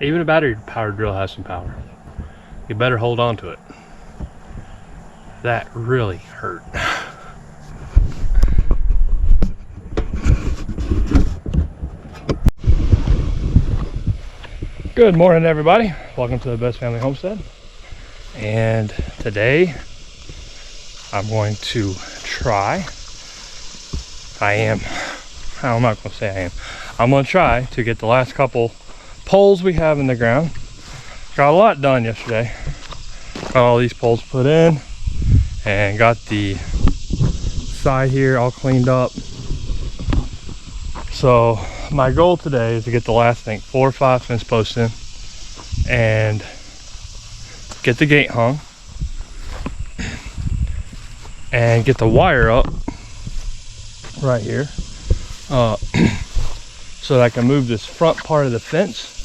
Even a battery-powered drill has some power. You better hold on to it. That really hurt. Good morning, everybody. Welcome to the Best Family Homestead. And today I'm going to try. I'm not going to say I am. I'm going to try to get the last couple poles we have in the ground. Got a lot done yesterday. Got all these poles put in and got the side here all cleaned up. So my goal today is to get the last 4 or 5 fence posts in and get the gate hung and get the wire up right here so that I can move this front part of the fence,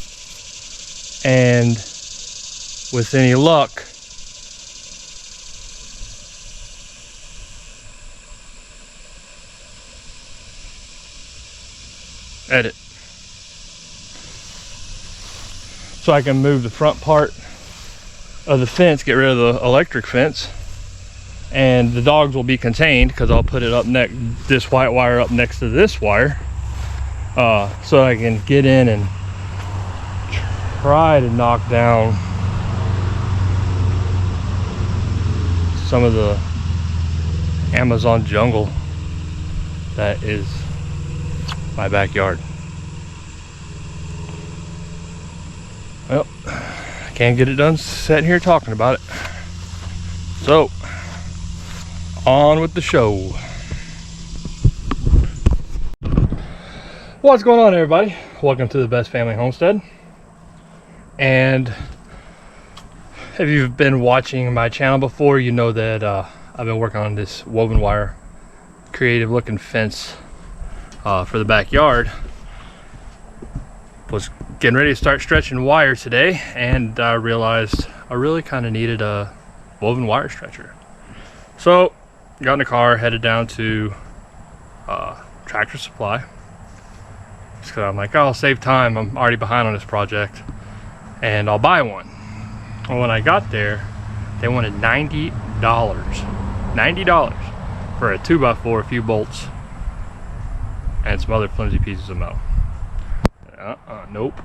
and with any luck edit so I can move the front part of the fence, get rid of the electric fence, and the dogs will be contained because I'll put it up next, this white wire up next to this wire, so I can get in and try to knock down some of the Amazon jungle that is my backyard. Well, I can't get it done sitting here talking about it. So, on with the show. What's going on, everybody? Welcome to the Best Family Homestead. And if you've been watching my channel before, you know that I've been working on this woven wire creative looking fence for the backyard. Was getting ready to start stretching wire today, and I realized I really kind of needed a woven wire stretcher. So got in the car, headed down to Tractor Supply, just because I'm like, oh, I'll save time, I'm already behind on this project, and I'll buy one. Well, when I got there, they wanted $90 for a 2x4, a few bolts, and some other flimsy pieces of metal. Nope.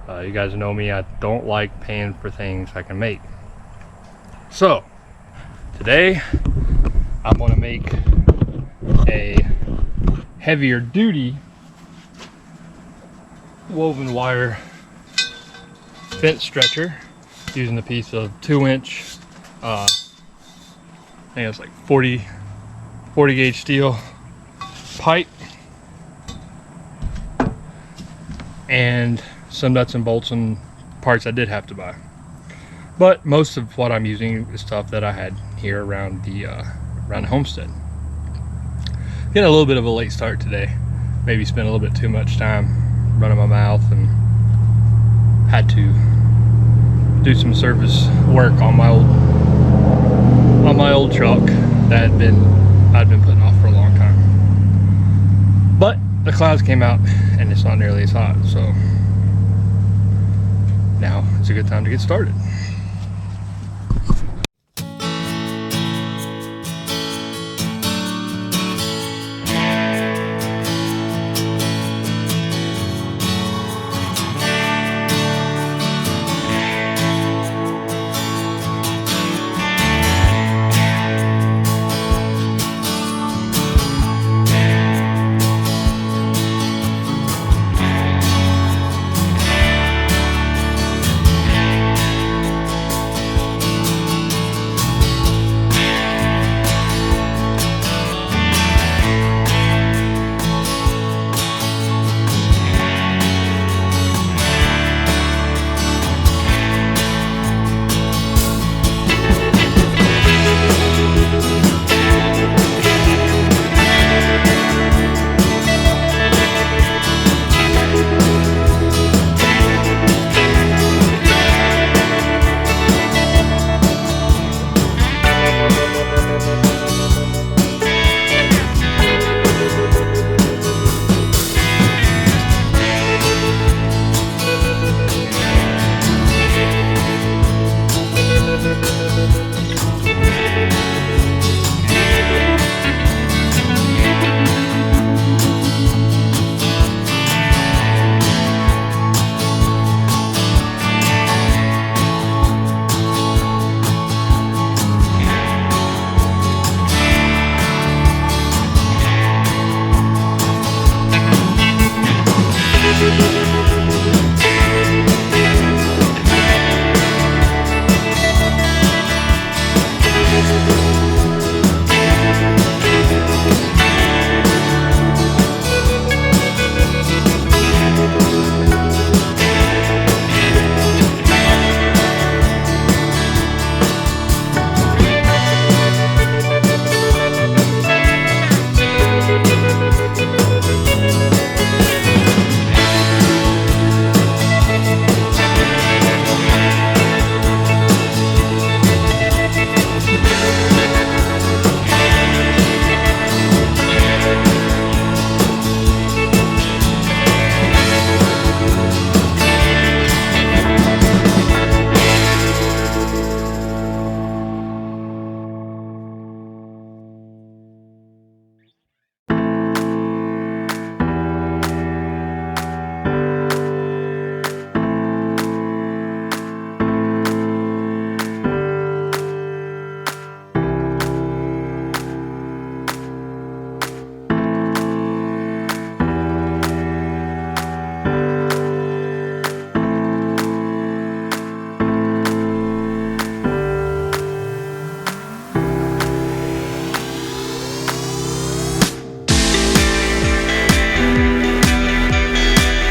You guys know me, I don't like paying for things I can make. So today I'm going to make a heavier duty woven wire fence stretcher using a piece of 2-inch I think it's like 40 gauge steel pipe and some nuts and bolts and parts I did have to buy. But most of what I'm using is stuff that I had here around the homestead. Getting a little bit of a late start today. Maybe spent a little bit too much time running my mouth and had to do some service work on my old truck that I'd been putting off for a long time. But the clouds came out and it's not nearly as hot, so now it's a good time to get started.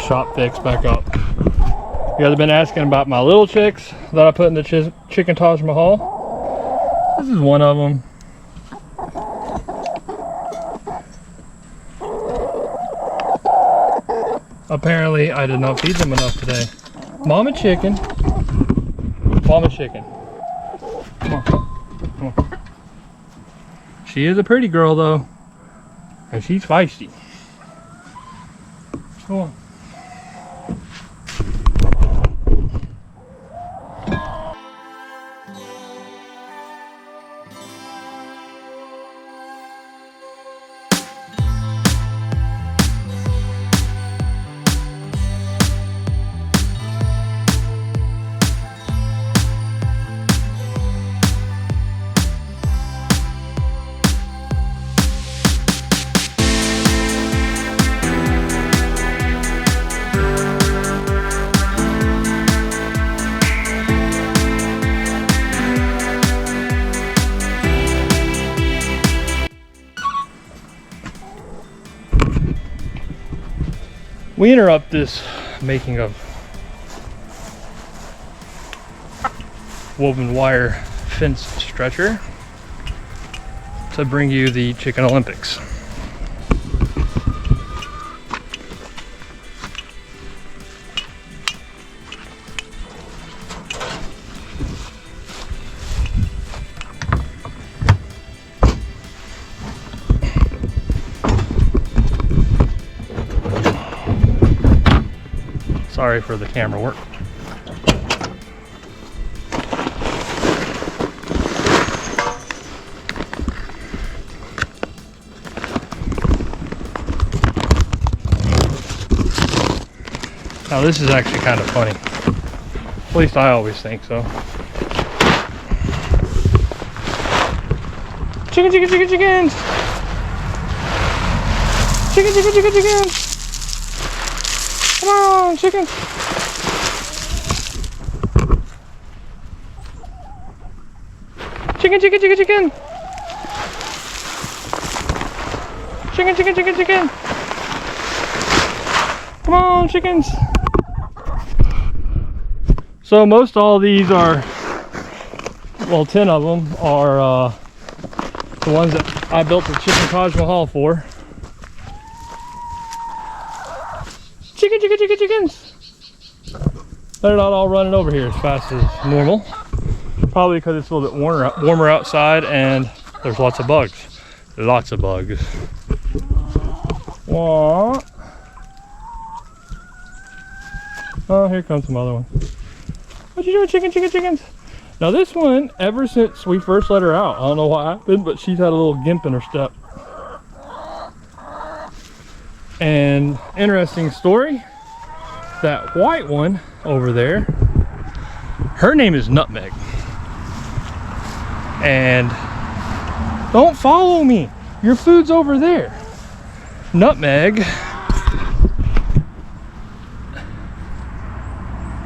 shop fix back up. You guys have been asking about my little chicks that I put in the chicken Taj Mahal. This is one of them. Apparently, I did not feed them enough today. Mama chicken. Mama chicken. Come on. Come on. She is a pretty girl though. And she's feisty. Come on. We interrupt this making of woven wire fence stretcher to bring you the Chicken Olympics. Sorry for the camera work. Now this is actually kind of funny. At least I always think so. Chicken, chicken, chicken, chickens! Chicken, chicken, chicken, chickens! Come on, chicken! Chicken, chicken, chicken, chicken! Chicken, chicken, chicken, chicken! Come on, chickens! So most all these are, well, 10 of them are the ones that I built the Chicken Taj Mahal for. Chicken, chicken, chicken, chickens! They're not all running over here as fast as normal. Probably because it's a little bit warmer outside and there's lots of bugs. Lots of bugs. What? Oh, here comes some other one. What you doing, chicken, chicken, chickens? Now this one, ever since we first let her out, I don't know what happened, but she's had a little gimp in her step. And interesting story, that white one over there, her name is Nutmeg. And don't follow me, your food's over there. Nutmeg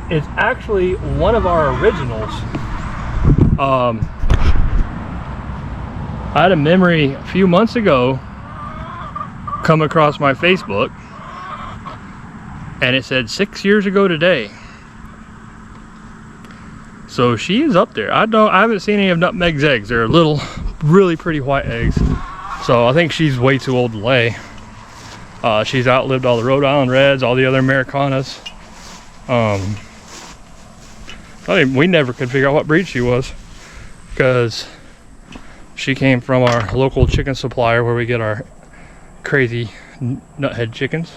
is actually one of our originals. I had a memory a few months ago come across my Facebook and it said 6 years ago today. So she is up there. I haven't seen any of Nutmeg's eggs. They're little, really pretty white eggs. So I think she's way too old to lay. She's outlived all the Rhode Island Reds, all the other Americanas. I mean, we never could figure out what breed she was because she came from our local chicken supplier where we get our crazy nuthead chickens.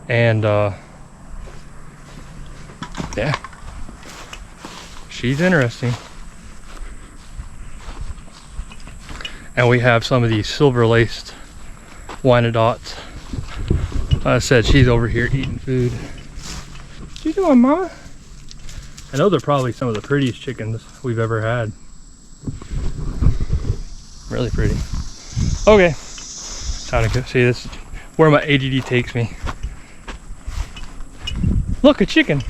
And yeah, she's interesting. And we have some of these silver laced Wyandottes. I said she's over here eating food. What you doing, mama? I know they're probably some of the prettiest chickens we've ever had. Really pretty. Okay, time to go see this. Where my ADD takes me. Look, a chicken.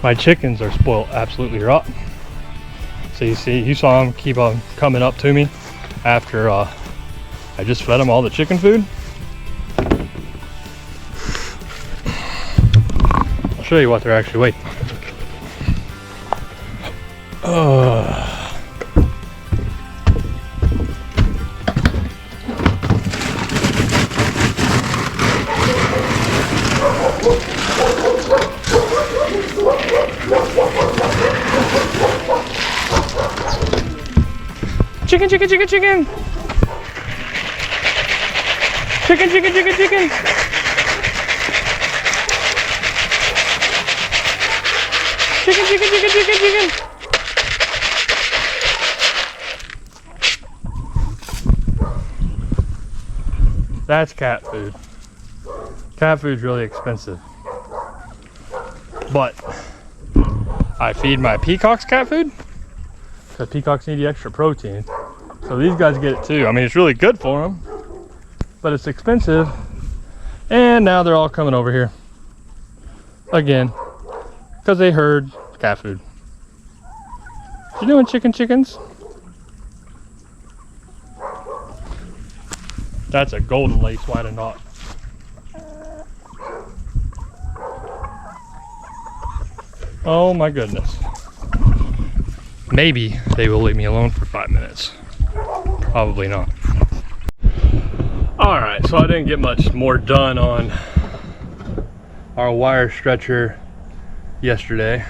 My chickens are spoiled absolutely rotten. So you saw them keep on coming up to me after I just fed them all the chicken food. I'll show you what they're actually weighing. Chicken, chicken, chicken, chicken. Chicken, chicken, chicken, chicken. Chicken, chicken, chicken, chicken, chicken. That's cat food. Cat food's really expensive. But I feed my peacocks cat food because peacocks need the extra protein. So these guys get it too. I mean, it's really good for them, but it's expensive. And now they're all coming over here again because they heard cat food. What you doing, chickens? That's a golden lace white and not. Oh my goodness. Maybe they will leave me alone for 5 minutes. Probably not. All right, so I didn't get much more done on our wire stretcher yesterday.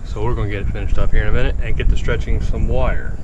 So we're gonna get it finished up here in a minute and get to stretching some wire.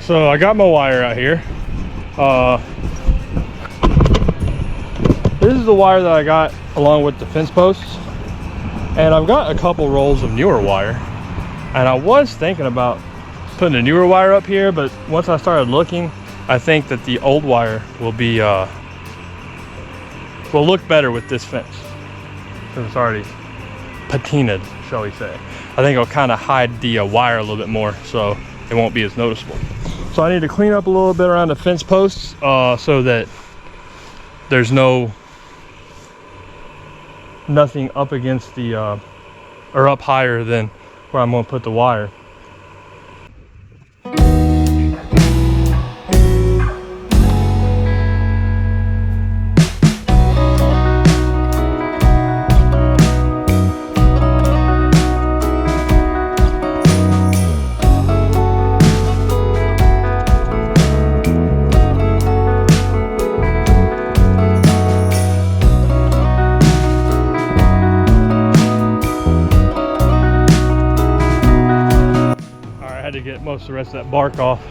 So I got my wire out here. This is the wire that I got along with the fence posts, and I've got a couple rolls of newer wire, and I was thinking about putting a newer wire up here, but once I started looking, I think that the old wire will be will look better with this fence because it's already patinaed, shall we say. I think it'll kind of hide the wire a little bit more, so it won't be as noticeable. So I need to clean up a little bit around the fence posts so that there's nothing up against the or up higher than where I'm going to put the wire. To get most of the rest of that bark off.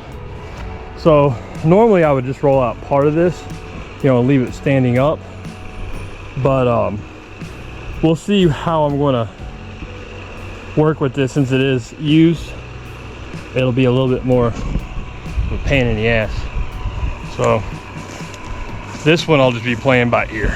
So normally I would just roll out part of this, you know, leave it standing up, but we'll see how I'm going to work with this. Since it is used, it'll be a little bit more of a pain in the ass. So this one I'll just be playing by ear.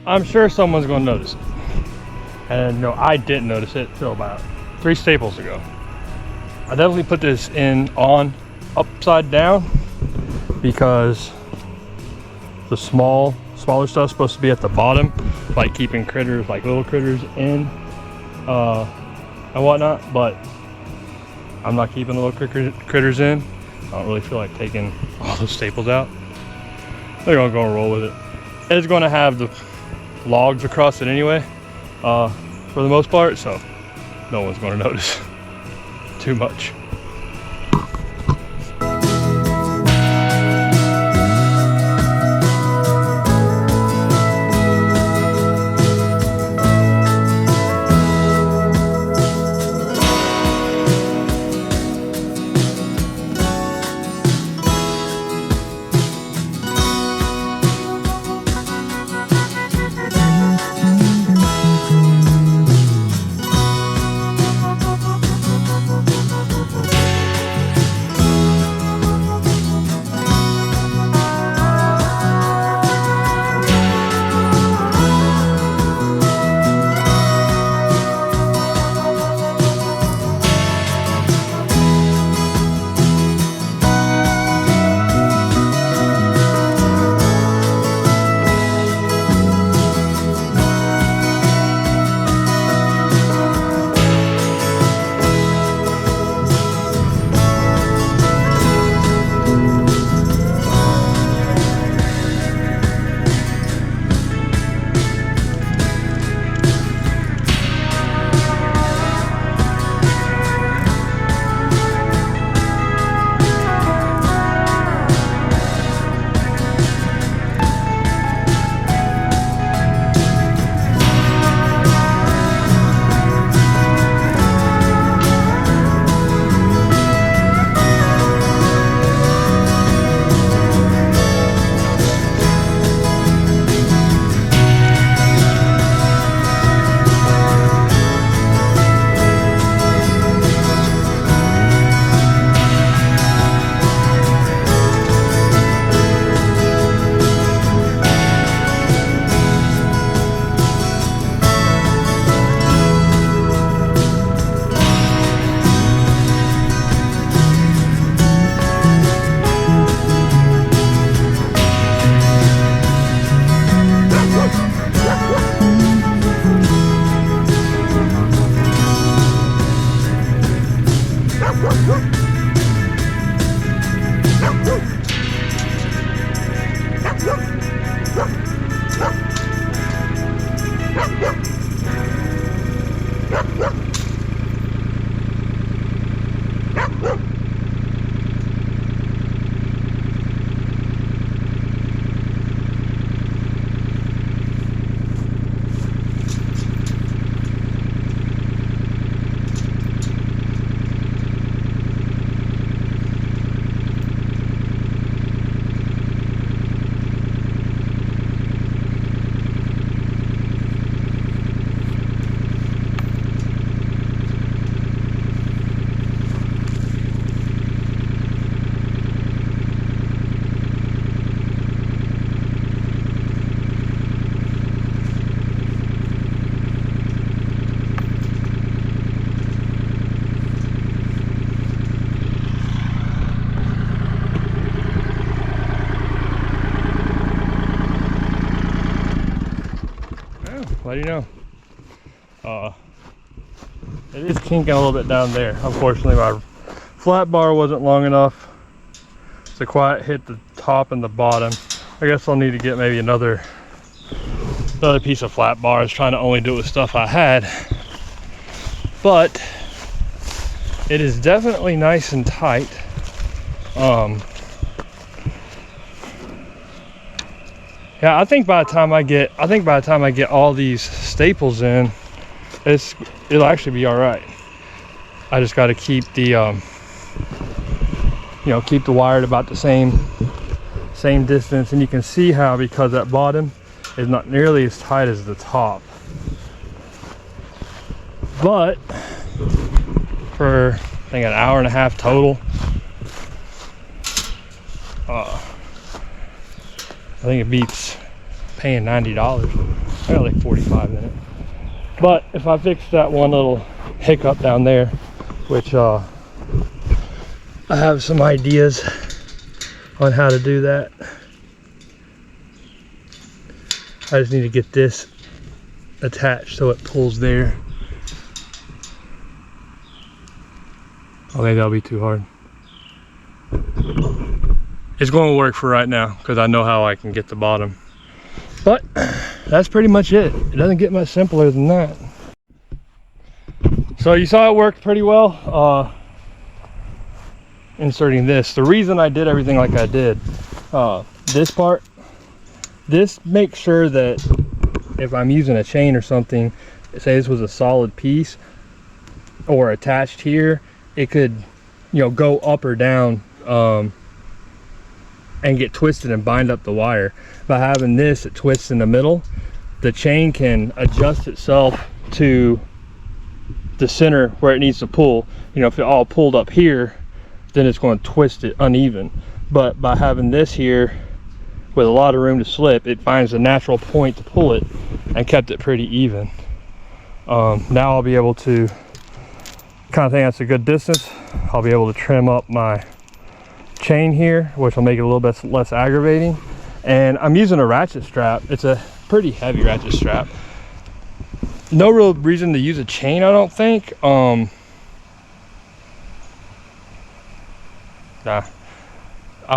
I'm sure someone's going to notice it. And no, I didn't notice it till about 3 staples ago. I definitely put this in on upside down because the smaller stuff's supposed to be at the bottom, like keeping critters, like little critters in and whatnot, but I'm not keeping the little critters in. I don't really feel like taking all those staples out. They're gonna go and roll with it. It's gonna have the logs across it anyway, for the most part, so no one's gonna notice too much. do you know? It is kinking a little bit down there. Unfortunately, my flat bar wasn't long enough to quite hit the top and the bottom. I guess I'll need to get maybe another piece of flat bar. I was trying to only do it with stuff I had, but it is definitely nice and tight. Yeah, I think by the time I get all these staples in, it'll actually be all right. I just got to keep the keep the wire at about the same distance, and you can see how, because that bottom is not nearly as tight as the top. But for I think an hour and a half total, I think it beats paying $90. I got like 45 in it. But if I fix that one little hiccup down there, which I have some ideas on how to do that. I just need to get this attached so it pulls there. I think that'll be too hard. It's going to work for right now because I know how I can get the bottom. But that's pretty much it. It doesn't get much simpler than that. So you saw it worked pretty well. Inserting this. The reason I did everything like I did, this part, this makes sure that if I'm using a chain or something, say this was a solid piece or attached here, it could, go up or down and get twisted and bind up the wire. By having this, it twists in the middle, the chain can adjust itself to the center where it needs to pull. If it all pulled up here, then it's going to twist it uneven. But by having this here with a lot of room to slip, it finds a natural point to pull it and kept it pretty even. Now I'll be able to kind of think that's a good distance. I'll be able to trim up my chain here, which will make it a little bit less aggravating. And I'm using a ratchet strap. It's a pretty heavy ratchet strap. No real reason to use a chain, I don't think. I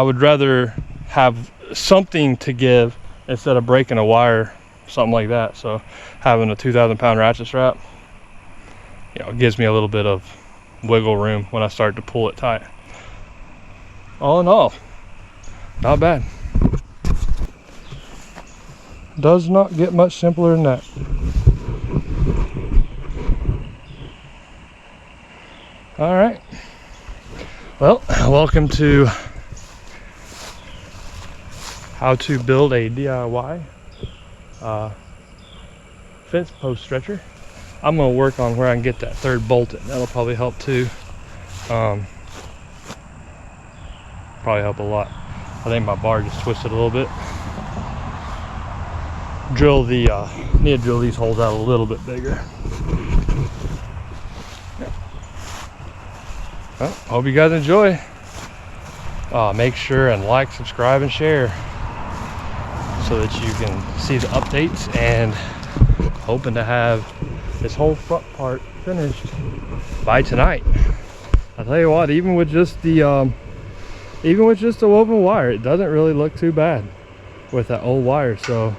would rather have something to give instead of breaking a wire, something like that. So having a 2,000-pound ratchet strap, it gives me a little bit of wiggle room when I start to pull it tight. All in all, not bad. Does not get much simpler than that. All right. Well, welcome to how to build a DIY fence post stretcher. I'm gonna work on where I can get that third bolt in. That'll probably help too. Probably help a lot. I think my bar just twisted a little bit. Need to drill these holes out a little bit bigger. Well, hope you guys enjoy. Make sure and like, subscribe, and share so that you can see the updates, and hoping to have this whole front part finished by tonight. I'll tell you what, even with just the woven wire, it doesn't really look too bad with that old wire. So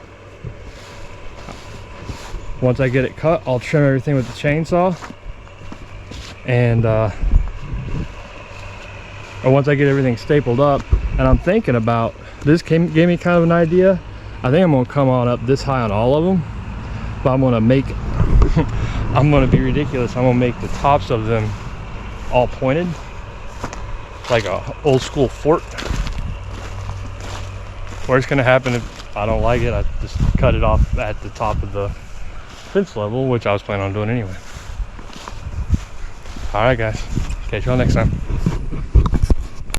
once I get it cut, I'll trim everything with the chainsaw, and or once I get everything stapled up. And I'm thinking about this, gave me kind of an idea. I think I'm gonna come on up this high on all of them, but I'm gonna make I'm gonna be ridiculous. I'm gonna make the tops of them all pointed like a old school fort. What's gonna happen if I don't like it, I just cut it off at the top of the fence level, which I was planning on doing anyway. All right guys, catch y'all next time.